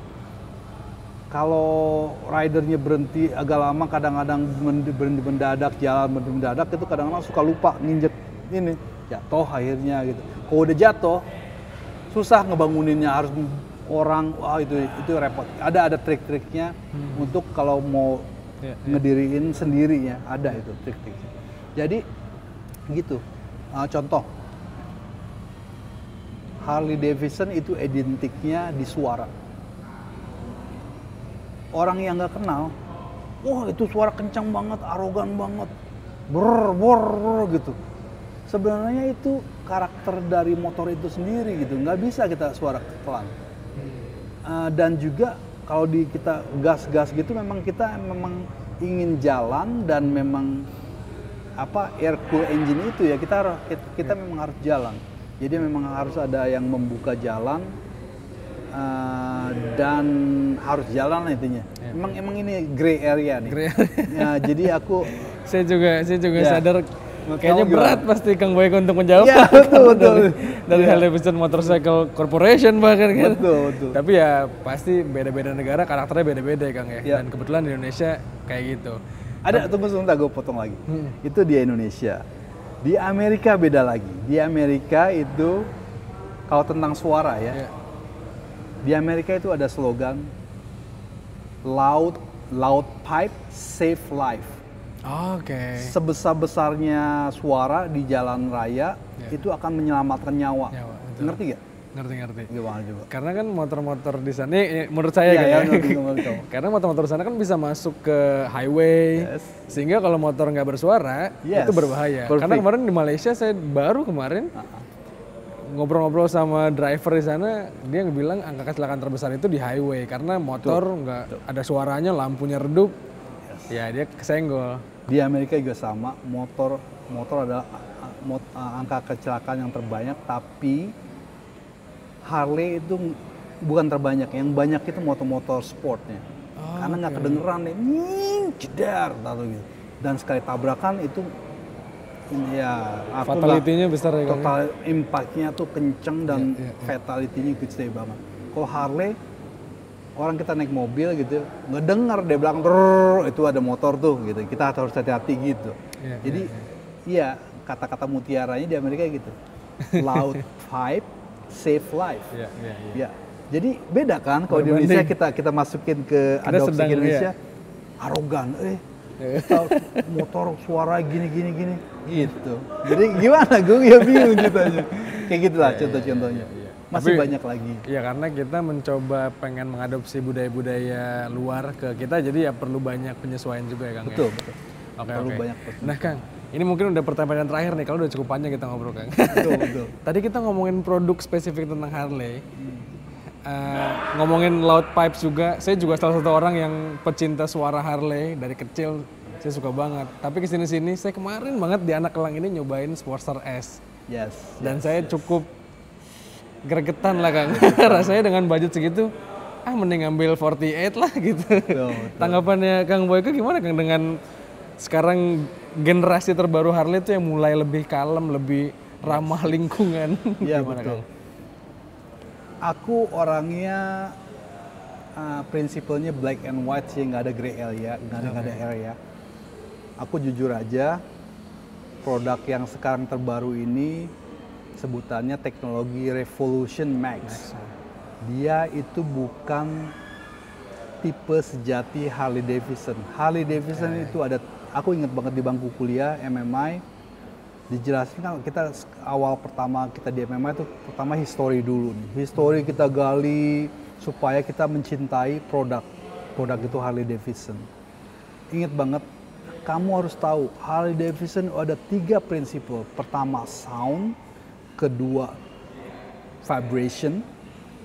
kalau ridernya berhenti agak lama, kadang-kadang berhenti mendadak, jalan berhenti mendadak, itu kadang-kadang suka lupa nginjek ini, jatuh akhirnya gitu. Kalau udah jatuh, susah ngebanguninnya, harus orang, wah itu repot. Ada trik-triknya untuk kalau mau ngediriin sendirinya, ada itu trik-triknya. Jadi gitu, contoh. Harley Davidson itu identiknya di suara. Orang yang nggak kenal, wah itu suara kencang banget, arogan banget, bor gitu. Sebenarnya itu karakter dari motor itu sendiri gitu, nggak bisa kita suara pelan. Dan juga kalau kita gas-gas gitu, kita memang ingin jalan dan memang air cool engine itu ya kita memang harus jalan. Jadi memang harus ada yang membuka jalan dan harus jalan intinya. Emang ini gray area nih. Ya, jadi saya juga sadar kayaknya berat pasti Kang Boyke untuk menjawab. Ya, betul. Dari Harley Davidson Motorcycle Corporation bahkan kan. Betul. Tapi ya pasti beda-beda negara karakternya beda-beda ya Kang ya. Dan kebetulan di Indonesia kayak gitu. Tunggu sebentar, gue potong lagi. Itu di Indonesia. Di Amerika beda lagi. Di Amerika itu kalau tentang suara ya. Di Amerika itu ada slogan loud pipe save life. Oke. Sebesar-besarnya suara di jalan raya itu akan menyelamatkan nyawa. Ngerti gak? Ngerti. Gimana coba? Karena kan motor-motor di sana, menurut saya karena motor-motor sana kan bisa masuk ke highway, sehingga kalau motor nggak bersuara itu berbahaya. Perfect. Karena kemarin di Malaysia saya baru kemarin ngobrol-ngobrol sama driver di sana, dia bilang angka kecelakaan terbesar itu di highway karena motor nggak ada suaranya, lampunya redup, ya dia kesenggol. Di Amerika juga sama, motor adalah angka kecelakaan yang terbanyak, tapi Harley itu bukan terbanyak, yang banyak itu motor-motor sportnya. Karena nggak kedengeran nih, jedar gitu. Dan sekali tabrakan itu fatality-nya besar ya. Total impact-nya tuh kenceng dan fatality-nya gede banget. Kalau Harley, orang kita naik mobil gitu, ngedengar di belakang itu ada motor tuh gitu. Kita harus hati-hati gitu. Jadi kata-kata mutiaranya di Amerika gitu. Loud pipe save life. Jadi beda kan kalau di Indonesia kita masukin ke adopsi ke Indonesia arogan, motor suara gini gitu. Jadi gimana? Gue ya bingung ceritanya. Kayak gitulah contoh-contohnya. Masih banyak lagi. Ya karena kita mencoba pengen mengadopsi budaya-budaya luar ke kita, jadi ya perlu banyak penyesuaian juga ya Kang. Betul. Oke. Banyak. Nah Kang, ini mungkin udah pertanyaan terakhir nih, kalau udah cukup panjang kita ngobrol Kang. Betul. Tadi kita ngomongin produk spesifik tentang Harley, ngomongin loud pipes juga. Saya juga salah satu orang yang pecinta suara Harley dari kecil, saya suka banget. Tapi kesini-sini, saya kemarin banget di Anak Elang ini nyobain Sportster S. Dan saya cukup gregetan lah Kang. Rasanya dengan budget segitu, mending ambil 48 lah gitu. Betul. Tanggapannya Kang Boyke gimana Kang dengan sekarang generasi terbaru Harley itu yang mulai lebih kalem, lebih ramah lingkungan? Gimana betul. Kang? Aku orangnya prinsipalnya black and white sih, nggak ada gray area, nggak ada area. Aku jujur aja, produk yang sekarang terbaru ini sebutannya teknologi Revolution Max. Dia itu bukan tipe sejati Harley Davidson. Harley Davidson itu ada, aku ingat banget di bangku kuliah MMI, dijelasin kan kita awal pertama kita di MMI itu pertama history dulu nih. History kita gali supaya kita mencintai produk itu Harley Davidson. Ingat banget, kamu harus tahu Harley Davidson ada 3 prinsip. Pertama sound, kedua vibration,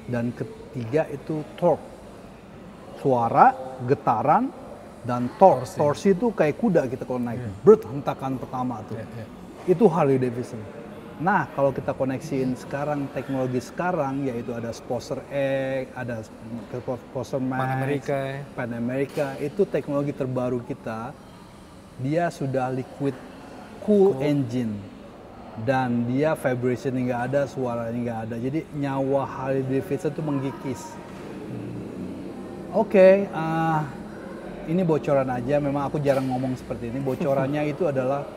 dan ketiga itu torque. Suara, getaran, dan torque. Torsi itu kayak kuda kita kalau naik. Hentakan pertama tuh. Itu Harley Davidson. Nah, kalau kita koneksiin sekarang, teknologi sekarang, yaitu ada Sportster X, ada Sportster Max, Pan America, itu teknologi terbaru kita. Dia sudah liquid cool engine. dan dia vibration nggak ada, suaranya nggak ada. Jadi nyawa Harley Davidson itu menggigis. Oke, ini bocoran aja. Memang aku jarang ngomong seperti ini. Bocorannya itu adalah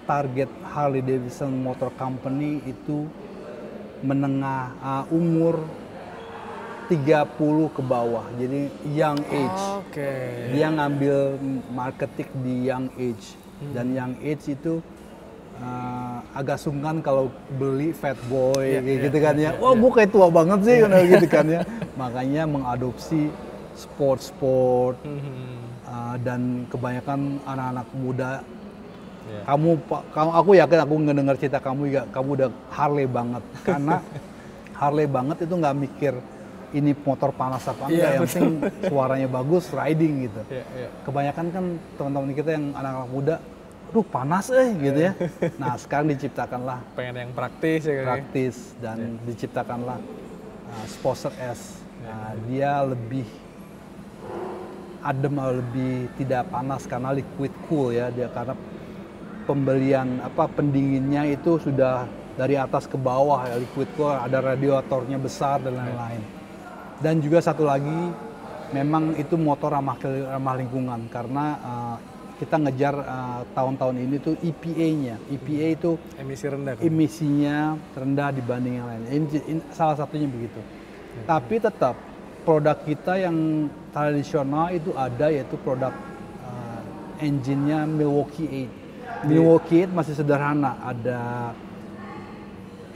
target Harley Davidson Motor Company itu menengah umur 30 ke bawah. Jadi young age. Oke. Dia ngambil marketing di young age. Dan young age itu agak sungkan kalau beli Fat Boy gitu kan ya. Wah, gue kayak tua banget sih gitu kan ya. Makanya mengadopsi sport dan kebanyakan anak-anak muda. Kamu, aku yakin aku ngedengar cerita kamu juga, kamu udah Harley banget. Karena Harley banget itu nggak mikir ini motor panas apa enggak, yang penting suaranya bagus, riding gitu. Kebanyakan kan teman-teman kita yang anak-anak muda, aduh panas gitu ya. Nah sekarang diciptakanlah pengen yang praktis ya, praktis dan diciptakanlah Sportster S. Dia lebih adem, lebih tidak panas karena liquid cool ya, dia karena pembelian pendinginnya itu sudah dari atas ke bawah ya, liquid cool, ada radiatornya besar dan lain-lain. Dan juga satu lagi, memang itu motor ramah lingkungan karena kita ngejar tahun-tahun ini tuh EPA-nya. EPA itu emisi rendah kan? Emisinya rendah dibanding yang lain. Ini salah satunya begitu. Tapi tetap produk kita yang tradisional itu ada, yaitu produk engine-nya Milwaukee 8. Milwaukee 8 masih sederhana, ada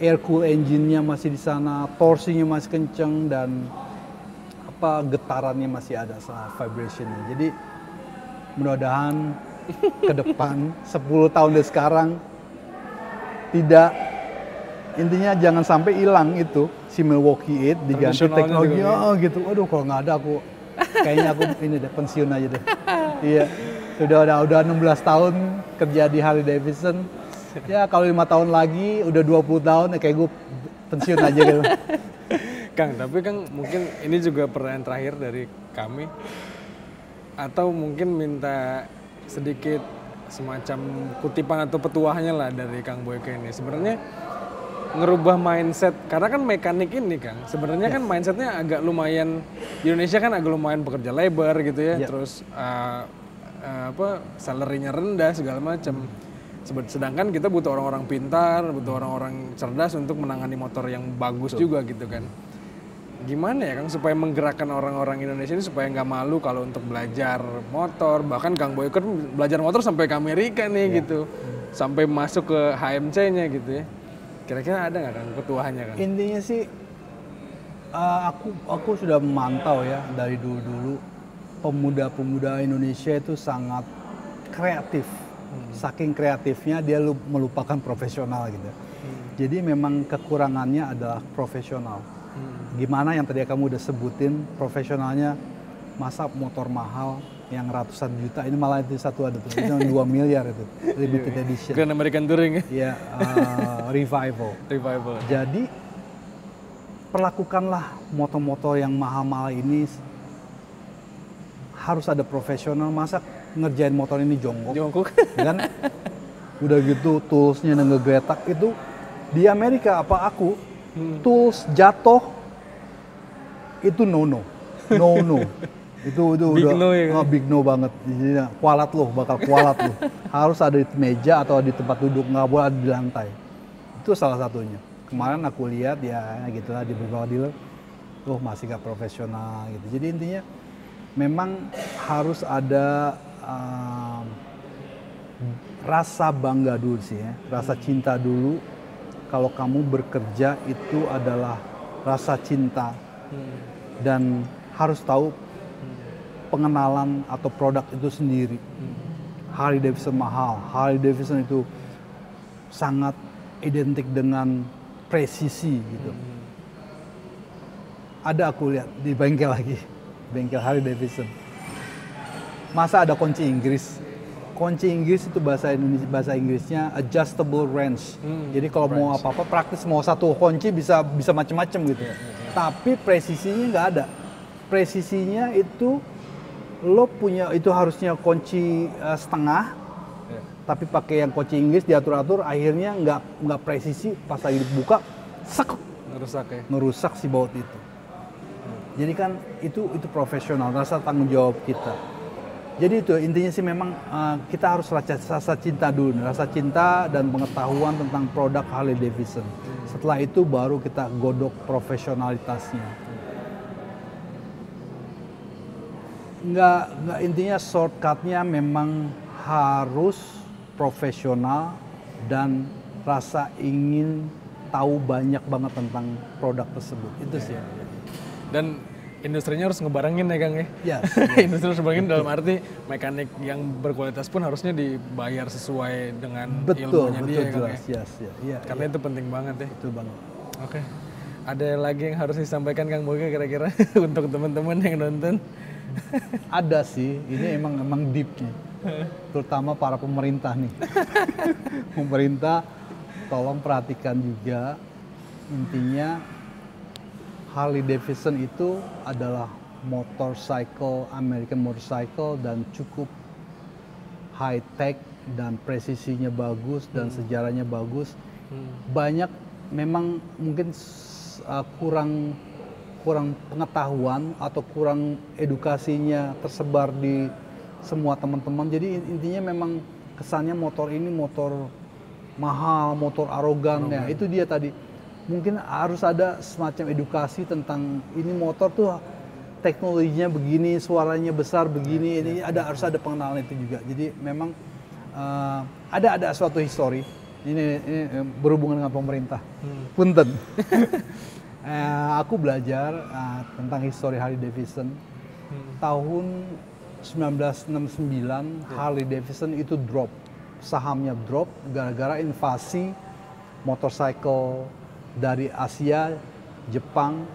air cool engine-nya masih di sana, torsinya masih kenceng dan getarannya masih ada, vibration-nya. Jadi mudah-mudahan ke depan 10 tahun dari sekarang tidak, intinya jangan sampai hilang itu si Milwaukee 8 diganti teknologi gitu. Aduh kalau nggak ada aku kayaknya aku ini deh pensiun aja deh. Iya. Udah 16 tahun kerja di Harley Davidson. Ya kalau 5 tahun lagi udah 20 tahun ya kayak gue pensiun aja gitu. Kang, tapi Kang mungkin ini juga pertanyaan terakhir dari kami. Atau mungkin minta sedikit semacam kutipan atau petuahnya lah dari Kang Boyke ini. Sebenarnya ngerubah mindset, karena kan mekanik ini Kang, sebenarnya kan mindsetnya agak lumayan, di Indonesia kan agak lumayan pekerja labor gitu ya, terus salary-nya rendah segala macam. Sedangkan kita butuh orang-orang pintar, butuh orang-orang cerdas untuk menangani motor yang bagus juga gitu kan. Gimana ya Kang supaya menggerakkan orang-orang Indonesia ini supaya nggak malu kalau untuk belajar motor, bahkan Kang Boyke belajar motor sampai ke Amerika nih gitu, sampai masuk ke HMC-nya gitu ya. Kira-kira ada nggak Kang petuahannya Kang? Intinya sih aku sudah memantau ya dari dulu pemuda-pemuda Indonesia itu sangat kreatif. Saking kreatifnya dia melupakan profesional gitu. Jadi memang kekurangannya adalah profesional. Gimana yang tadi kamu udah sebutin, profesionalnya masa motor mahal yang ratusan juta, ini malah itu satu ada tuh, itu 2 miliar itu, limited edition. Grand American Touring ya. Revival. Jadi perlakukanlah motor-motor yang mahal-mahal ini harus ada profesional. Masa ngerjain motor ini jongkok kan? Udah gitu toolsnya ngegretak itu di Amerika apa aku tools jatuh itu no. Itu big udah no, ya? Big no banget. Jadi bakal kualat loh. Harus ada di meja atau di tempat duduk, nggak boleh ada di lantai. Itu salah satunya. Kemarin aku lihat ya gitulah di beberapa dealer, masih nggak profesional gitu. Jadi intinya memang harus ada rasa bangga dulu sih ya, rasa cinta dulu. Kalau kamu bekerja itu adalah rasa cinta dan harus tahu pengenalan atau produk itu sendiri. Harley Davidson mahal, Harley Davidson itu sangat identik dengan presisi gitu. Ada aku lihat di bengkel Harley Davidson. Masa ada kunci Inggris? Kunci Inggris itu bahasa Inggrisnya adjustable wrench. Jadi kalau mau apa-apa praktis, mau satu kunci bisa macam-macam gitu. Tapi presisinya nggak ada. Presisinya itu lo punya itu harusnya kunci setengah, tapi pakai yang kunci Inggris diatur-atur, akhirnya nggak presisi, pas lagi dibuka, sak, ngerusak si baut itu. Jadi kan itu profesional, rasa tanggung jawab kita. Jadi itu intinya sih memang kita harus rasa cinta dulu, rasa cinta dan pengetahuan tentang produk Harley Davidson. Setelah itu baru kita godok profesionalitasnya. Nggak intinya shortcutnya memang harus profesional dan rasa ingin tahu banyak banget tentang produk tersebut. Itu sih. Dan industrinya harus ngebarengin ya Kang ya? Yes. Industri harus ngebarengin dalam arti mekanik yang berkualitas pun harusnya dibayar sesuai dengan ilmunya dia ya Kang ya? Yes. Karena itu penting banget ya? Betul banget. Oke. Ada lagi yang harus disampaikan Kang Boyke kira-kira untuk teman-teman yang nonton? Ada sih, ini emang deep nih, terutama para pemerintah nih. Pemerintah tolong perhatikan juga, intinya Harley Davidson itu adalah motorcycle, American motorcycle dan cukup high tech dan presisinya bagus dan sejarahnya bagus. Banyak memang mungkin kurang pengetahuan atau kurang edukasinya tersebar di semua teman-teman. Jadi intinya memang kesannya motor ini motor mahal, motor arogan. Ya, itu dia tadi. Mungkin harus ada semacam edukasi tentang ini motor tuh teknologinya begini, suaranya besar begini. Ini harus ada pengenalan itu juga. Jadi memang ada suatu histori. Ini berhubungan dengan pemerintah. Punten. Aku belajar tentang histori Harley Davidson. Tahun 1969 Harley Davidson itu drop, sahamnya drop gara-gara invasi motorcycle dari Asia, Jepang,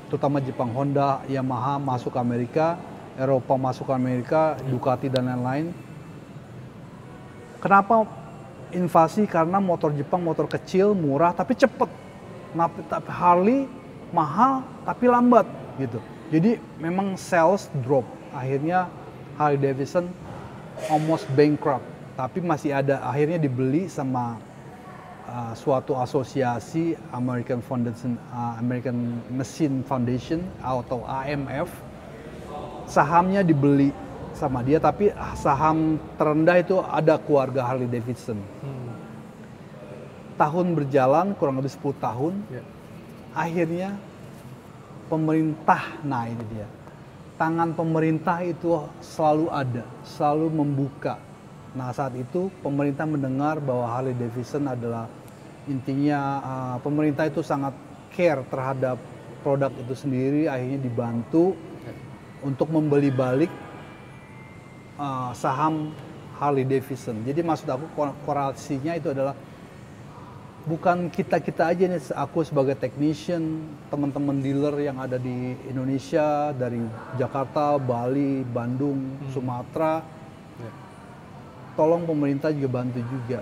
terutama Jepang, Honda, Yamaha masuk ke Amerika, Eropa masuk ke Amerika, Ducati dan lain-lain. Kenapa invasi? Karena motor Jepang motor kecil, murah tapi cepet. Tapi Harley mahal tapi lambat gitu. Jadi memang sales drop. Akhirnya Harley Davidson almost bankrupt. Tapi masih ada, akhirnya dibeli sama suatu asosiasi American Machine Foundation atau AMF. Sahamnya dibeli sama dia, tapi saham terendah itu ada keluarga Harley Davidson. Tahun berjalan kurang lebih 10 tahun, akhirnya pemerintah, nah ini dia, tangan pemerintah itu selalu ada, selalu membuka. Nah saat itu pemerintah mendengar bahwa Harley Davidson adalah intinya pemerintah itu sangat care terhadap produk itu sendiri, akhirnya dibantu untuk membeli balik saham Harley Davidson. Jadi maksud aku korelasinya itu adalah bukan kita aja nih, aku sebagai technician, teman-teman dealer yang ada di Indonesia, dari Jakarta, Bali, Bandung, Sumatera, tolong pemerintah juga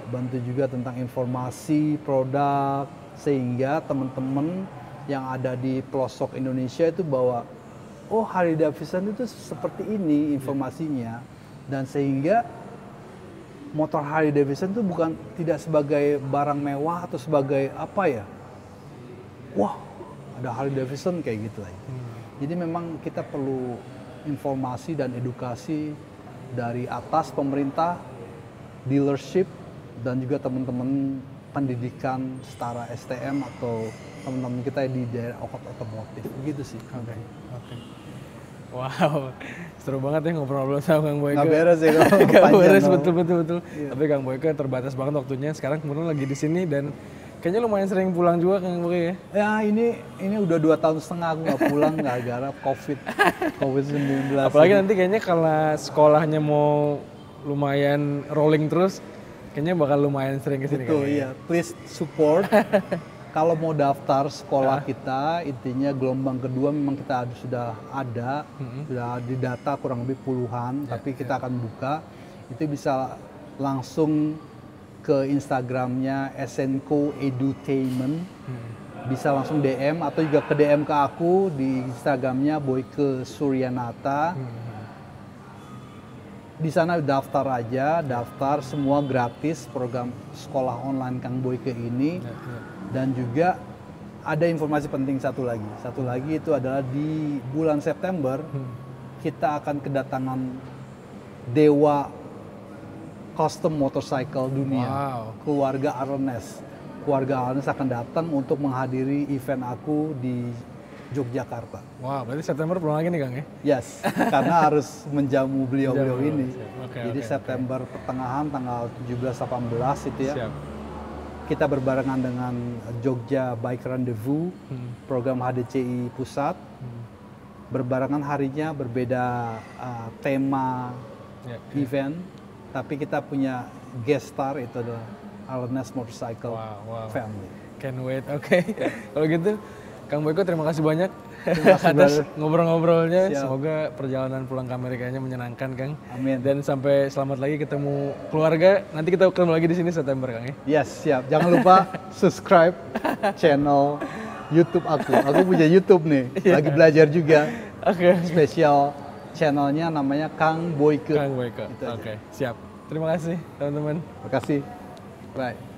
bantu juga tentang informasi produk, sehingga teman-teman yang ada di pelosok Indonesia itu bahwa oh Harley Davidson itu seperti ini informasinya, dan sehingga motor Harley Davidson itu bukan tidak sebagai barang mewah atau sebagai apa ya, wah ada Harley Davidson kayak gitu lagi. Jadi memang kita perlu informasi dan edukasi dari atas pemerintah, dealership, dan juga teman-teman pendidikan setara STM atau teman-teman kita di daerah otomotif, begitu sih. Oke. Wow, seru banget ya ngobrol-ngobrol sama Kang Boyke. Nggak beres ya kalau Nggak beres, no. betul. Iya. Tapi Kang Boyke terbatas banget waktunya. Sekarang kemudian lagi di sini dan kayaknya lumayan sering pulang juga Kang Boyke ya? Ya ini udah 2 tahun setengah aku nggak pulang gara-gara COVID-19. Apalagi nanti kayaknya kalau sekolahnya mau lumayan rolling terus, kayaknya bakal lumayan sering kesini. Betul, iya. Please support. Kalau mau daftar sekolah kita, intinya gelombang kedua memang kita sudah ada, sudah di data kurang lebih puluhan, tapi kita akan buka. Itu bisa langsung ke Instagramnya SNCO Edutainment, bisa langsung DM atau juga ke DM ke aku di Instagramnya Boyke Suryanata. Di sana daftar aja, daftar semua gratis program sekolah online Kang Boyke ini. Dan juga ada informasi penting satu lagi. Satu lagi itu adalah di bulan September kita akan kedatangan dewa custom motorcycle dunia. Keluarga Arlenes. Keluarga Arlenes akan datang untuk menghadiri event aku di Yogyakarta. Wow, berarti September pulang lagi nih Kang ya? Yes, karena harus menjamu beliau-beliau ini. Jadi September pertengahan tanggal 17-18 itu ya. Siap. Kita berbarengan dengan Jogja Bike Rendezvous, program HDCI Pusat. Berbarengan harinya berbeda tema event, tapi kita punya guest star itu adalah Arlenes Motorcycle Family. Can't wait. Oke. Kalau gitu Kang Boyke terima kasih banyak kasih, atas ngobrol-ngobrolnya. Semoga perjalanan pulang ke Amerikanya menyenangkan, Kang. Amin. Dan sampai selamat lagi ketemu keluarga. Nanti kita ketemu lagi di sini September, Kang ya. Yes, siap. Jangan lupa subscribe channel YouTube aku. Aku punya YouTube nih. Lagi belajar juga. Spesial channelnya namanya Kang Boyke. Kang Boyke. Oke, siap. Terima kasih, teman-teman. Terima kasih. Bye.